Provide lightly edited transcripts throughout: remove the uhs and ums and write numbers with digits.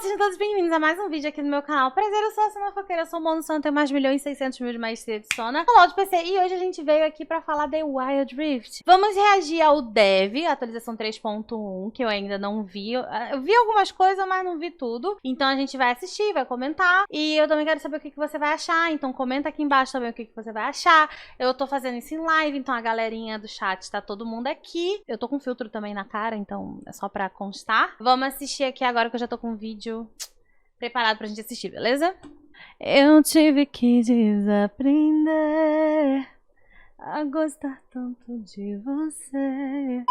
sejam todos bem-vindos a mais um vídeo aqui no meu canal. Prazer, eu sou a Sona Fofoqueira, eu sou o Mono Sona, tenho mais de 1.600.000 de maestria de Sona no LoL de PC, e hoje a gente veio aqui pra falar de Wild Rift. Vamos reagir ao Dev, a atualização 3.1, que eu ainda não vi. Eu vi algumas coisas, mas não vi tudo. Então a gente vai assistir, vai comentar, e eu também quero saber o que você vai achar, então comenta aqui embaixo também o que você vai achar. Eu tô fazendo isso em live, então a galerinha do chat tá todo mundo aqui. Eu tô com filtro também na cara, então é só pra constar. Vamos assistir aqui agora que eu já tô com um vídeo preparado pra gente assistir, beleza? Eu tive que desaprender a gostar tanto de você.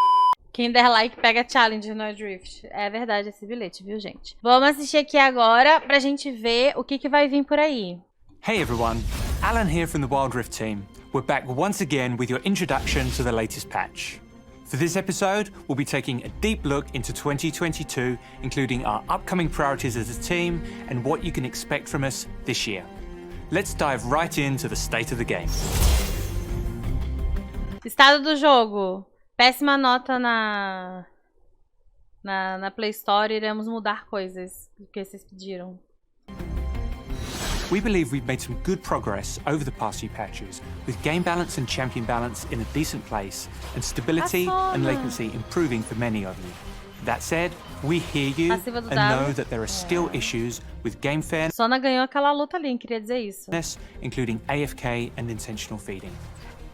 Quem der like pega challenge no Drift. É verdade esse bilhete, viu, gente? Vamos assistir aqui agora pra gente ver o que vai vir por aí. Hey everyone, Alan here from the Wild Rift team. We're back once again with your introduction to the latest patch. For this episode, we'll be taking a deep look into 2022, including our upcoming priorities as a team and what you can expect from us this year. Let's dive right into the state of the game. Estado do jogo. Péssima nota na Play Store. Iremos mudar coisas que vocês pediram. We believe we've made some good progress over the past few patches, with game balance and champion balance in a decent place, and stability and latency improving for many of you. That said, we hear you and know that there are still issues with game fairness, Sona ganhou aquela luta ali, queria dizer isso. Including AFK and intentional feeding.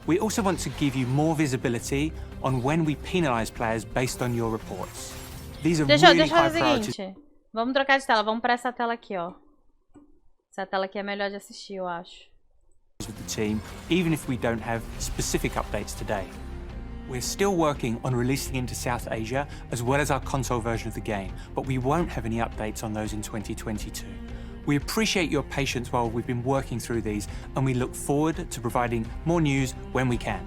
We also want to give you more visibility on when we penalize players based on your reports. These are really high priority. Vamos trocar de tela, vamos para essa tela aqui, ó. Essa tela aqui é melhor de assistir, eu acho. With the team, even if we don't have specific updates today. We're still working on releasing into South Asia as well as our console version of the game, but we won't have any updates on those in 2022. We appreciate your patience while we've been working through these, and we look forward to providing more news when we can.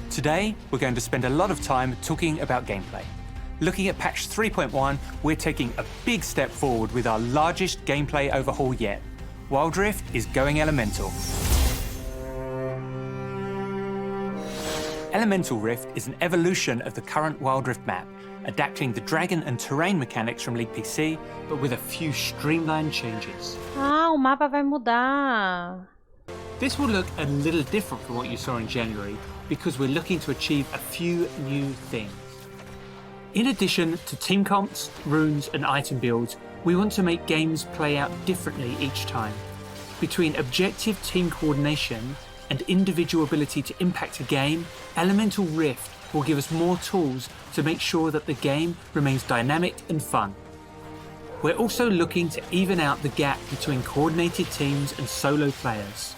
Today, we're going to spend a lot of time talking about gameplay. Looking at patch 3.1, we're taking a big step forward with our largest gameplay overhaul yet. Wild Rift is going elemental. Elemental Rift is an evolution of the current Wild Rift map, adapting the dragon and terrain mechanics from League PC, but with a few streamlined changes. Ah, o mapa vai mudar. This will look a little different from what you saw in January, because we're looking to achieve a few new things. In addition to team comps, runes and item builds, we want to make games play out differently each time. Between objective team coordination and individual ability to impact a game, Elemental Rift will give us more tools to make sure that the game remains dynamic and fun. We're also looking to even out the gap between coordinated teams and solo players.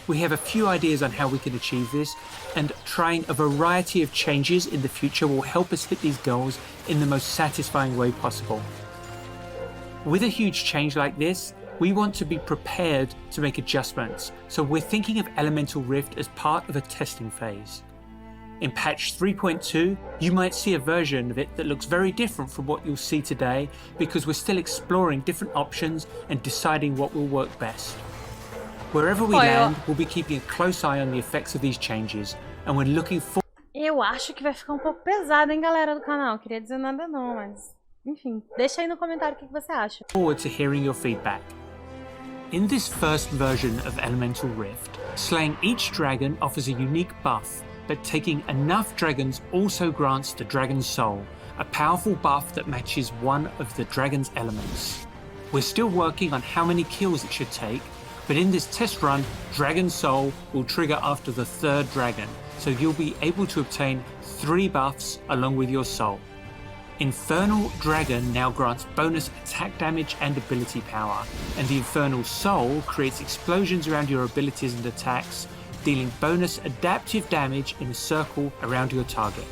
We have a few ideas on how we can achieve this, and trying a variety of changes in the future will help us hit these goals in the most satisfying way possible. With a huge change like this, we want to be prepared to make adjustments, so we're thinking of Elemental Rift as part of a testing phase. In patch 3.2, you might see a version of it that looks very different from what you'll see today, because we're still exploring different options and deciding what will work best. Wherever we land, we'll be keeping a close eye on the effects of these changes, and we're looking forward. Eu acho que vai ficar um pouco pesado, hein, galera do canal. Queria dizer nada não, mas enfim, deixa aí no comentário o que você acha. Forward to hearing your feedback. In this first version of Elemental Rift, slaying each dragon offers a unique buff, but taking enough dragons also grants the Dragon's Soul, a powerful buff that matches one of the dragon's elements. We're still working on how many kills it should take, but in this test run, Dragon's Soul will trigger after the third dragon, so you'll be able to obtain 3 buffs along with your soul. Infernal Dragon now grants bonus attack damage and ability power, and the Infernal Soul creates explosions around your abilities and attacks, dealing bonus adaptive damage in a circle around your target.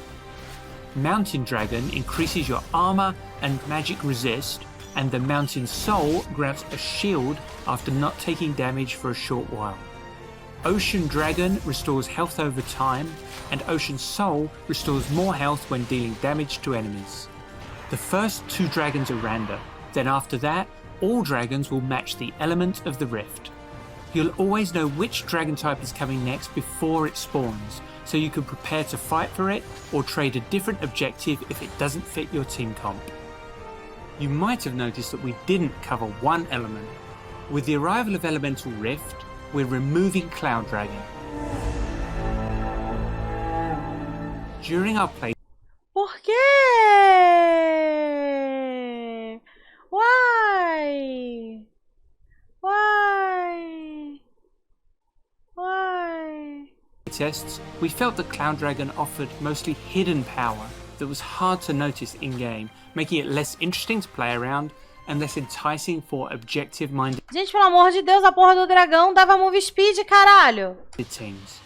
Mountain Dragon increases your armor and magic resist, and the Mountain Soul grants a shield after not taking damage for a short while. Ocean Dragon restores health over time, and Ocean Soul restores more health when dealing damage to enemies. The first 2 dragons are random, then after that, all dragons will match the element of the rift. You'll always know which dragon type is coming next before it spawns, so you can prepare to fight for it or trade a different objective if it doesn't fit your team comp. You might have noticed that we didn't cover one element. With the arrival of Elemental Rift, we're removing Cloud Dragon. During our play... Por quê? Why? Why? Why? tests, we felt that Cloud Dragon offered mostly hidden power that was hard to notice in-game, making it less interesting to play around and less enticing for objective-minded Gente, pelo amor de Deus, a porra do dragão dava move speed, caralho! teams.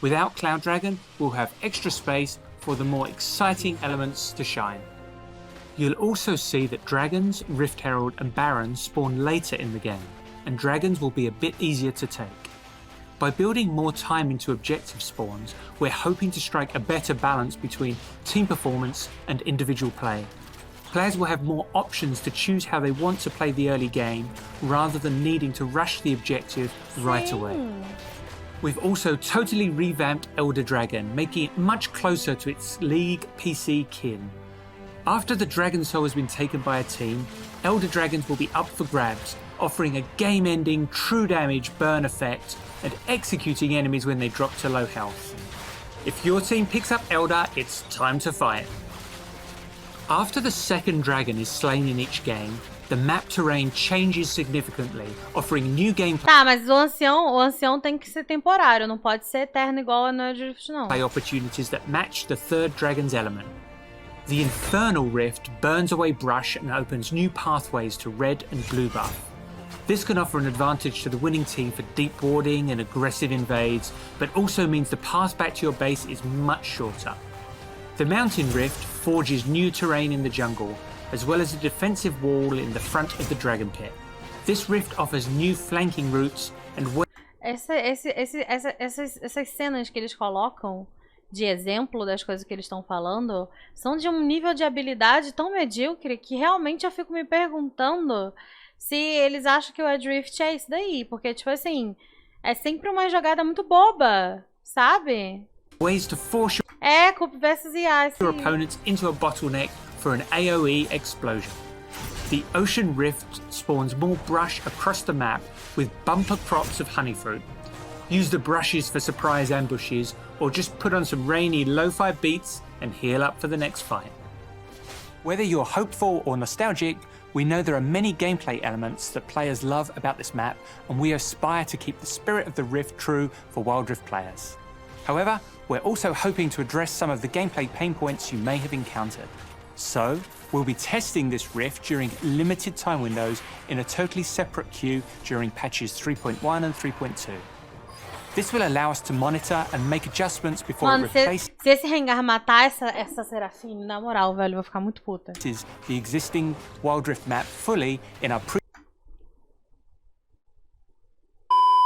Without Cloud Dragon, we'll have extra space for the more exciting elements to shine. You'll also see that Dragons, Rift Herald and Barons spawn later in the game, and Dragons will be a bit easier to take. By building more time into objective spawns, we're hoping to strike a better balance between team performance and individual play. Players will have more options to choose how they want to play the early game, rather than needing to rush the objective right away. We've also totally revamped Elder Dragon, making it much closer to its League PC kin. After the Dragon Soul has been taken by a team, Elder Dragons will be up for grabs, offering a game-ending true damage burn effect and executing enemies when they drop to low health. If your team picks up Elder, it's time to fight. After the second dragon is slain in each game, the map terrain changes significantly, offering new gameplay Tá, mas o ancião tem que ser temporário, não pode ser eterno igual a no Drift, não. opportunities that match the third dragon's element. The Infernal Rift burns away brush and opens new pathways to red and blue buff. This can offer an advantage to the winning team for deep warding and aggressive invades, but also means the path back to your base is much shorter. The Mountain Rift forges new terrain in the jungle, as well as a defensive wall in the front of the Dragon Pit. This rift offers new flanking routes and Essas cenas que eles colocam de exemplo das coisas que eles estão falando são de um nível de habilidade tão medíocre que realmente eu fico me perguntando se eles acham que o Adrift é isso daí, porque tipo assim, é sempre uma jogada muito boba, sabe? ways to force Cup versus IA, your opponents into a bottleneck for an AoE explosion. The Ocean Rift spawns more brush across the map with bumper crops of honeyfruit. Use the brushes for surprise ambushes, or just put on some rainy lo-fi beats and heal up for the next fight. Whether you're hopeful or nostalgic, we know there are many gameplay elements that players love about this map, and we aspire to keep the spirit of the Rift true for Wild Rift players. However, we're also hoping to address some of the gameplay pain points you may have encountered. So, we'll be testing this Rift during limited time windows in a totally separate queue during patches 3.1 and 3.2. This will allow us to monitor and make adjustments before it replaces se esse Rengar matar essa Serafine, na moral, velho, eu vou ficar muito puta. the existing Wild Rift map fully in our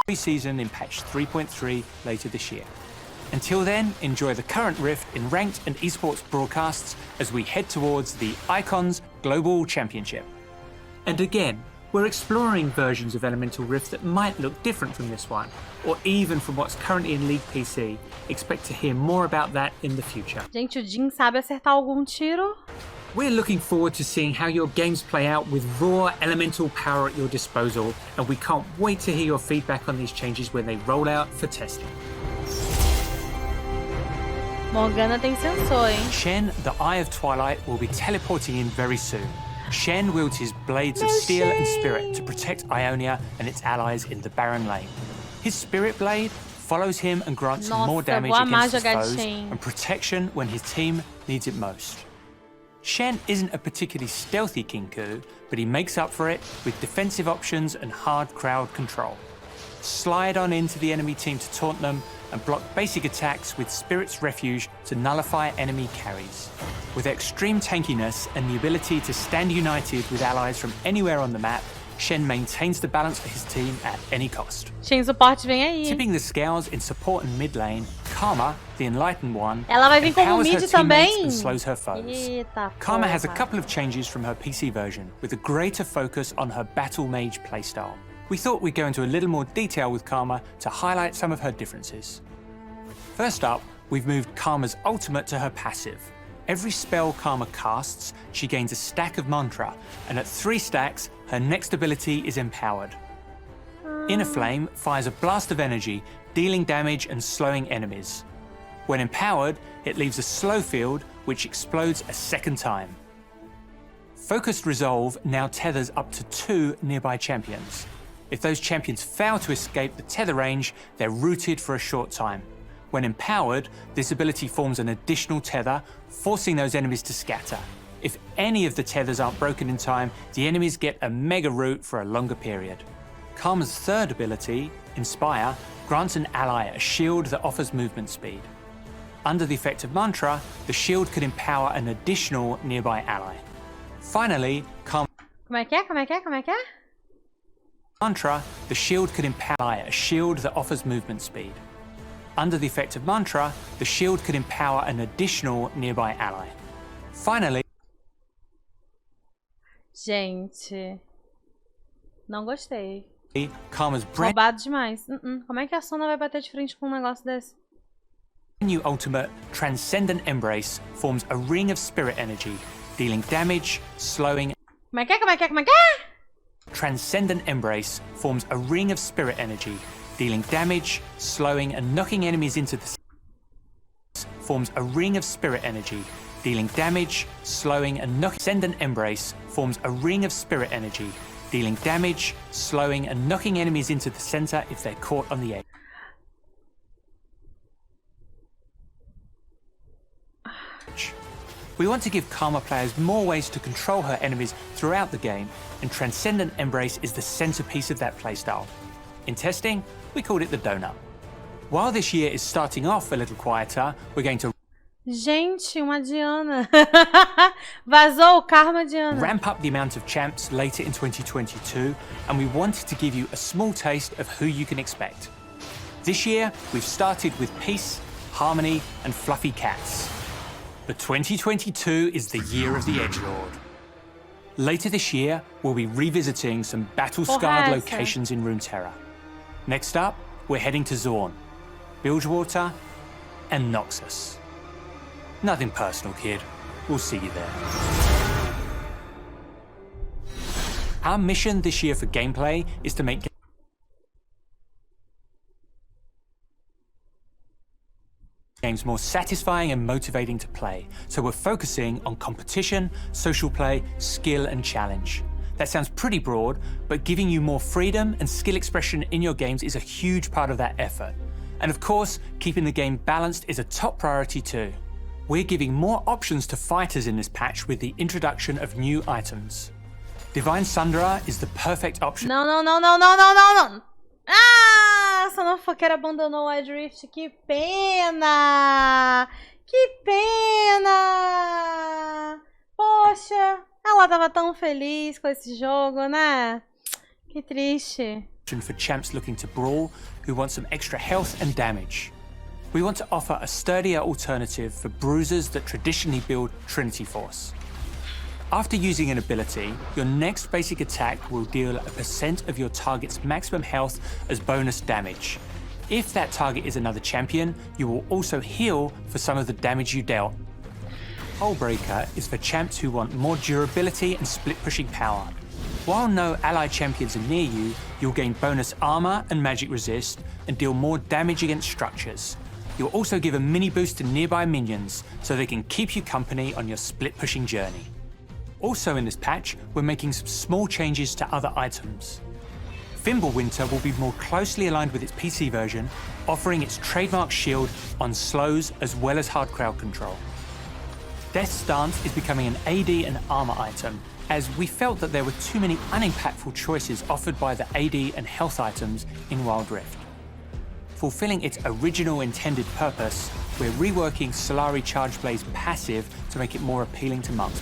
pre-season in patch 3.3 later this year. Until then, enjoy the current Rift in ranked and esports broadcasts as we head towards the Icons Global Championship. And again, we're exploring versions of Elemental Rift that might look different from this one, or even from what's currently in League PC. Expect to hear more about that in the future. Gente, o Jin sabe acertar algum tiro? We're looking forward to seeing how your games play out with raw elemental power at your disposal, and we can't wait to hear your feedback on these changes when they roll out for testing. Morgana tem sensor, hein? Shen, the Eye of Twilight, will be teleporting in very soon. Shen wields his blades of steel and spirit to protect Ionia and its allies in the Barren Lane. His spirit blade follows him and grants him more damage against his foes and protection when his team needs it most. Shen isn't a particularly stealthy Kinku, but he makes up for it with defensive options and hard crowd control. Slide on into the enemy team to taunt them and block basic attacks with Spirit's Refuge to nullify enemy carries. With extreme tankiness and the ability to stand united with allies from anywhere on the map, Shen maintains the balance for his team at any cost. Shen suporte vem aí. Tipping the scales in support and mid lane, Karma, the Enlightened One, Ela vai vir como empowers her mid teammates também. and slows her foes. Eita, Karma has a porra. couple of changes from her PC version, with a greater focus on her Battle Mage playstyle. We thought we'd go into a little more detail with Karma to highlight some of her differences. First up, we've moved Karma's ultimate to her passive. Every spell Karma casts, she gains a stack of mantra, and at 3 stacks, her next ability is empowered. Inner Flame fires a blast of energy, dealing damage and slowing enemies. When empowered, it leaves a slow field, which explodes a second time. Focused Resolve now tethers up to 2 nearby champions. If those champions fail to escape the tether range, they're rooted for a short time. When empowered, this ability forms an additional tether, forcing those enemies to scatter. If any of the tethers aren't broken in time, the enemies get a mega root for a longer period. Karma's third ability, Inspire, grants an ally a shield that offers movement speed. Under the effect of mantra, the shield could empower an additional nearby ally. Finally, Karma... Como é que é? Mantra, the shield could empower a shield that offers movement speed. Under the effect of mantra, the shield could empower an additional nearby ally. Finally... Gente, não gostei. Karma's brand Roubado demais. Como é que a Sona vai bater de frente com um negócio desse? new ultimate, Transcendent Embrace, forms a ring of spirit energy, dealing damage, slowing... Como é que é? Transcendent Embrace forms a ring of spirit energy, dealing damage, slowing and knocking enemies into the... Forms a ring of spirit energy, dealing damage, slowing and knocking... Transcendent Embrace forms a ring of spirit energy, dealing damage, slowing and knocking enemies into the center if they're caught on the edge. We want to give Karma players more ways to control her enemies throughout the game, and Transcendent Embrace is the centerpiece of that playstyle. In testing, we called it the donut. While this year is starting off a little quieter, we're going to Gente, uma Diana. Vazou o Karma Diana. ramp up the amount of champs later in 2022, and we wanted to give you a small taste of who you can expect. This year, we've started with Peace, Harmony, and Fluffy Cats. But 2022 is the year of the Edgelord. Later this year, we'll be revisiting some battle-scarred Porra, locations in Runeterra. Next up, we're heading to Zorn, Bilgewater, and Noxus. Nothing personal, kid. We'll see you there. Our mission this year for gameplay is to make games more satisfying and motivating to play, so we're focusing on competition, social play, skill and challenge. That sounds pretty broad, but giving you more freedom and skill expression in your games is a huge part of that effort. And of course, keeping the game balanced is a top priority too. We're giving more options to fighters in this patch with the introduction of new items. Divine Sundara is the perfect option. Não. Ah, essa Fofoqueira abandonou o Wild Rift. Que pena! Que pena! Poxa, ela tava tão feliz com esse jogo, né? Que triste. For champs looking to brawl who want some extra health and damage. We want to offer a sturdier alternative for bruisers that traditionally build Trinity Force. After using an ability, your next basic attack will deal a % of your target's maximum health as bonus damage. If that target is another champion, you will also heal for some of the damage you dealt. Hullbreaker is for champs who want more durability and split-pushing power. While no ally champions are near you, you'll gain bonus armor and magic resist and deal more damage against structures. You'll also give a mini boost to nearby minions so they can keep you company on your split-pushing journey. Also in this patch, we're making some small changes to other items. Fimbulwinter will be more closely aligned with its PC version, offering its trademark shield on slows as well as hard crowd control. Death Stance is becoming an AD and armor item, as we felt that there were too many unimpactful choices offered by the AD and health items in Wild Rift. Fulfilling its original intended purpose, we're reworking Solari Charge Blaze passive to make it more appealing to monks.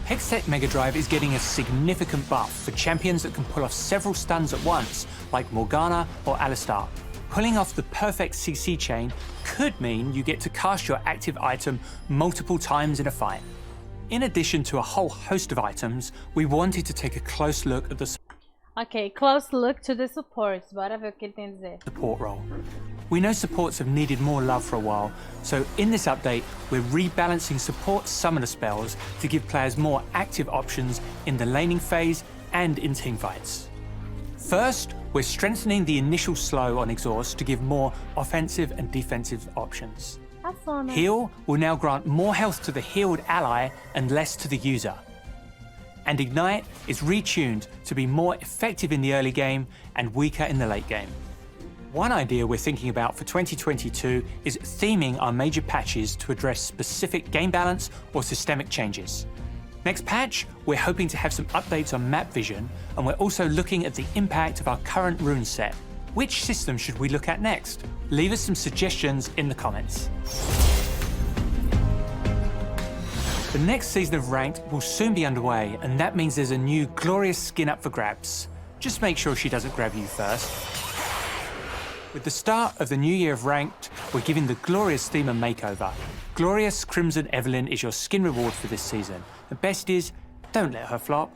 Hextech Mega Drive is getting a significant buff for champions that can pull off several stuns at once, like Morgana or Alistar. Pulling off the perfect CC chain could mean you get to cast your active item multiple times in a fight. In addition to a whole host of items, we wanted to take a close look at the... Ok, close look to the supports. Bora ver o que ele tem a dizer. Support role. We know supports have needed more love for a while, so in this update, we're rebalancing support summoner spells to give players more active options in the laning phase and in teamfights. First, we're strengthening the initial slow on exhaust to give more offensive and defensive options. A Sona. Heal will now grant more health to the healed ally and less to the user. And Ignite is retuned to be more effective in the early game and weaker in the late game. One idea we're thinking about for 2022 is theming our major patches to address specific game balance or systemic changes. Next patch, we're hoping to have some updates on map vision, and we're also looking at the impact of our current rune set. Which system should we look at next? Leave us some suggestions in the comments. The next season of Ranked will soon be underway, and that means there's a new glorious skin up for grabs. Just make sure she doesn't grab you first. With the start of the new year of Ranked, we're giving the glorious theme a makeover. Glorious Crimson Evelyn is your skin reward for this season. The best is, don't let her flop.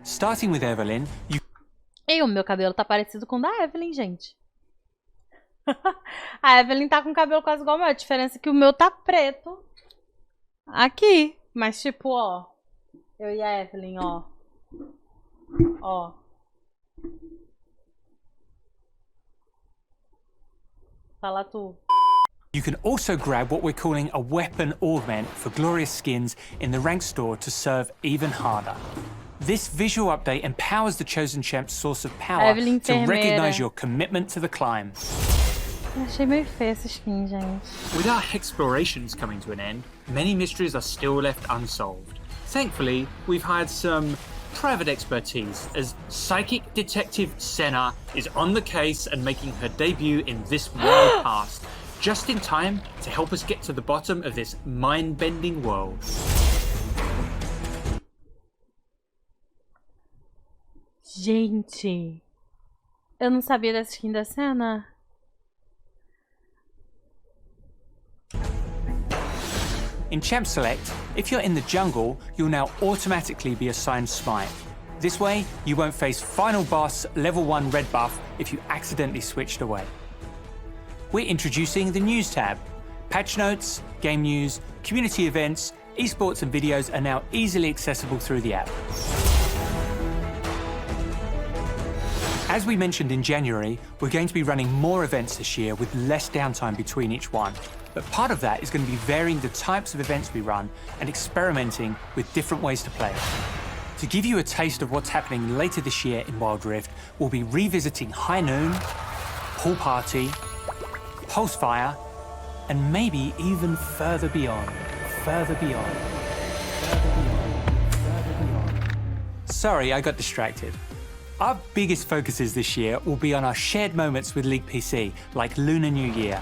Starting with Evelyn, you... E o meu cabelo tá parecido com o da Evelyn, gente. A Evelyn tá com o cabelo quase igual ao meu. A diferença é que o meu tá preto. Aqui. Mas tipo, ó. Eu e a Evelyn, ó. Ó. Fala tu. You can also grab what we're calling a weapon augment for glorious skins in the ranked store to serve even harder. This visual update empowers the chosen champ's source of power to recognize your commitment to the climb. Eu achei meio feia essa skin, gente. With our explorations coming to an end, many mysteries are still left unsolved. Thankfully, we've hired some private expertise as psychic detective Sona is on the case and making her debut in this wild past, just in time to help us get to the bottom of this mind-bending world. Gente, eu não sabia dessa skin da Sona. In Champ Select, if you're in the jungle, you'll now automatically be assigned Smite. This way, you won't face final boss level 1 red buff if you accidentally switched away. We're introducing the News tab. Patch notes, game news, community events, esports and videos are now easily accessible through the app. As we mentioned in January, we're going to be running more events this year with less downtime between each one. But part of that is going to be varying the types of events we run and experimenting with different ways to play. To give you a taste of what's happening later this year in Wild Rift, we'll be revisiting High Noon, Pool Party, Pulsefire, and maybe even further beyond, further beyond, further beyond, further beyond. Sorry, I got distracted. Our biggest focuses this year will be on our shared moments with League PC, like Lunar New Year.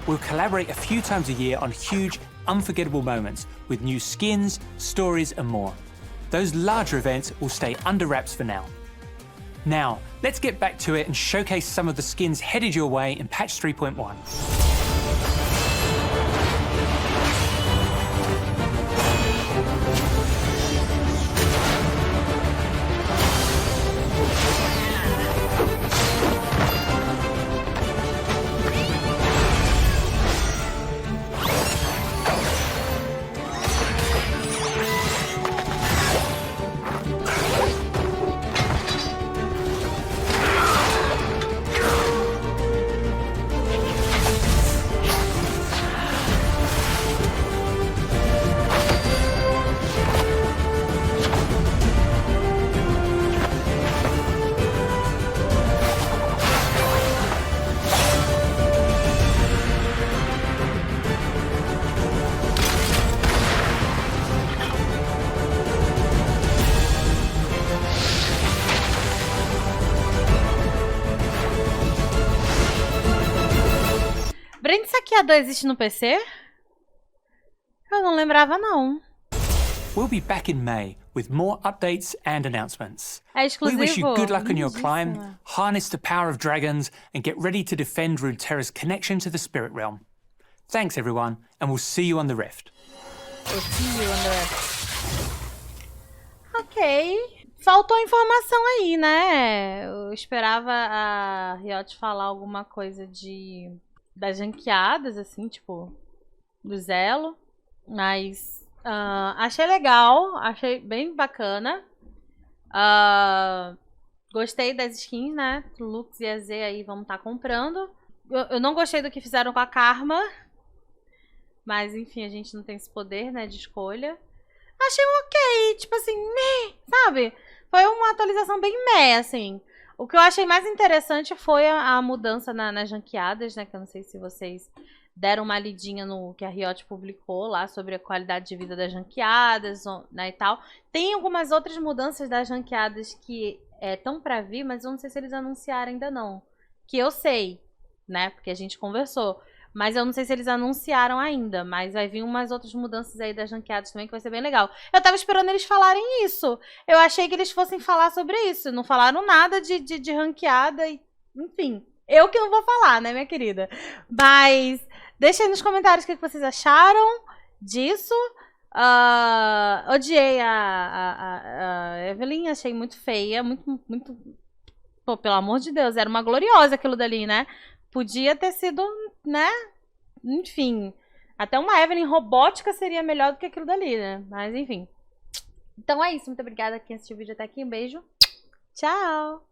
We'll collaborate a few times a year on huge, unforgettable moments with new skins, stories, and more. Those larger events will stay under wraps for now. Now, let's get back to it and showcase some of the skins headed your way in patch 3.1. Brand Saqueador existe no PC? Eu não lembrava, não. We'll be back in May with more updates and announcements. É exclusivo? We wish you good luck on your climb, harness the power of dragons, and get ready to defend Runeterra's connection to the spirit realm. Thanks everyone, and we'll see you on the Rift. We'll see you on the Rift. Ok. faltou informação aí, né? Eu esperava a Riot falar alguma coisa das ranqueadas, assim, tipo, do Zelo. Mas achei legal, achei bem bacana. Gostei das skins, né? Lux e AZ aí vamos estar comprando. Eu não gostei do que fizeram com a Karma. Mas, enfim, a gente não tem esse poder, né, de escolha. Achei ok, tipo assim, meh, sabe? Foi uma atualização bem meh, assim. O que eu achei mais interessante foi a mudança nas ranqueadas, né? Que eu não sei se vocês deram uma lidinha no que a Riot publicou lá sobre a qualidade de vida das ranqueadas, né, e tal. Tem algumas outras mudanças das ranqueadas que estão pra vir, mas eu não sei se eles anunciaram ainda não. Que eu sei, né? Porque a gente conversou. Mas eu não sei se eles anunciaram ainda. Mas vai vir umas outras mudanças aí das ranqueadas também, que vai ser bem legal. Eu tava esperando eles falarem isso. Eu achei que eles fossem falar sobre isso. Não falaram nada de ranqueada. Enfim, eu que não vou falar, né, minha querida? Mas deixa aí nos comentários o que vocês acharam disso. Odiei a Evelyn. Achei muito feia. Muito... Pô, pelo amor de Deus. Era uma gloriosa aquilo dali, né? Podia ter sido, né? Enfim. Até uma Evelyn robótica seria melhor do que aquilo dali, né? Mas, enfim. Então é isso. Muito obrigada a quem assistiu o vídeo até aqui. Um beijo. Tchau!